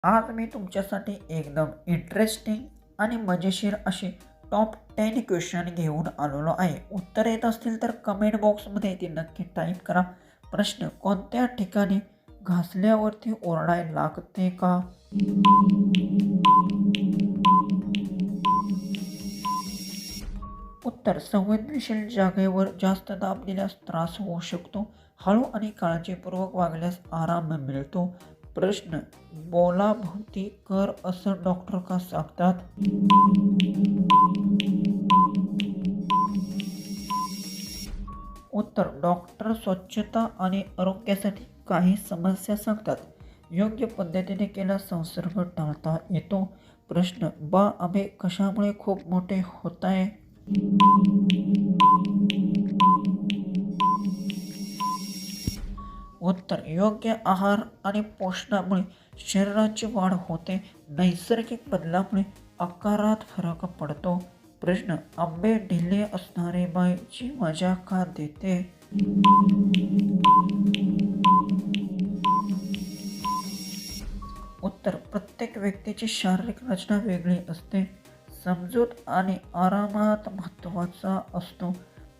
आज मी तुमच्यासाठी एकदम इंटरेस्टिंग आणि मजेशीर असे टॉप 10 क्वेश्चन घेऊन आलेलो आहे. उत्तर येत असतील तर कमेंट बॉक्समध्ये ते नक्की टाईप करा. प्रश्न: कोणत्या ठिकाणी घासल्यावरती ओरडायला लागते का? उत्तर: संवेदनशील जागेवर जास्त दाब दिल्यास त्रास होऊ शकतो. हळू आणि काळजीपूर्वक वागल्यास आराम मिळतो. प्रश्न: बोलाभोवती कर असं डॉक्टर का सांगतात? उत्तर: डॉक्टर स्वच्छता आणि आरोग्यासाठी काही समस्या सांगतात. योग्य पद्धतीने केल्यास संसर्ग टाळता येतो. प्रश्न: आंबे कशामुळे खूप मोठे होत आहे? उत्तर: योग्य आहार आणि पोषणामुळे शरीराची वाढ होते. नैसर्गिक बदलामुळे आकारात फरक पडतो. प्रश्न: आंबे ढिले असणारी बाईची मजा का देते? उत्तर: प्रत्येक व्यक्तीची शारीरिक रचना वेगळी असते. समजूत आणि आरामात महत्त्वाचा असतो.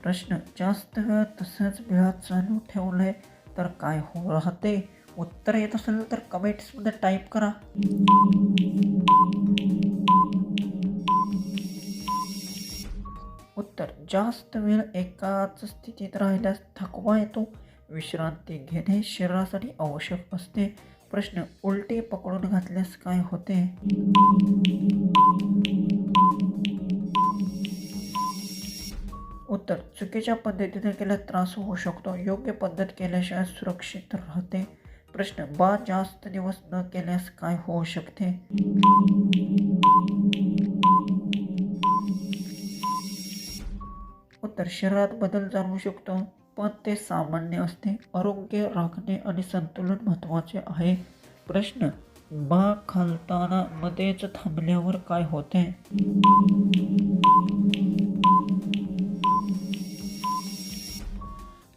प्रश्न: जास्त वेळ तसंच बिळात चालू ठेवलंय तर काय हो राहते? उत्तर येत असेल तर कमेंट्समध्ये टाईप करा. उत्तर: जास्त वेळ एकाच स्थितीत राहिल्यास थकवा येतो. विश्रांती घेणे शरीरासाठी आवश्यक असते. प्रश्न: उलटी पकडून घातल्यास काय होते? उत्तर: चुकीच्या पद्धतीने केल्यास त्रास होऊ शकतो. योग्य पद्धत केल्याशिवाय सुरक्षित राहते. प्रश्न: जास्त दिवस न केल्यास काय होऊ शकते? उत्तर: शरीरात बदल जाणवू शकतो, पण ते सामान्य असते. आरोग्य राखणे आणि संतुलन महत्त्वाचे आहे. प्रश्न: खालताना मध्येच थांबल्यावर काय होते?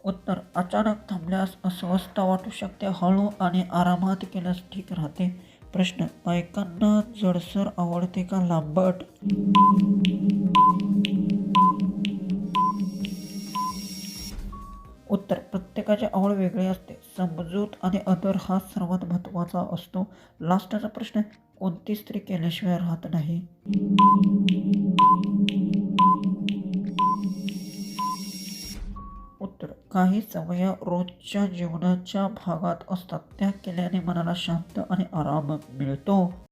उत्तर: अचानक थांबल्यास अस्वस्थता वाटू शकते. हळू आणि आरामात केल्यास ठीक राहते. प्रश्न: बायकांना जडसर आवडते का लांबट? उत्तर: प्रत्येकाची आवड वेगळी असते. समजूत आणि आदर हा सर्वात महत्त्वाचा असतो. लास्टचा प्रश्न: कोणती स्त्री केल्याशिवाय राहत नाही? उत्तर: काही सवयी रोजच्या जीवनाच्या भागात असतात. त्या केल्याने मनाला शांत आणि आराम मिळतो.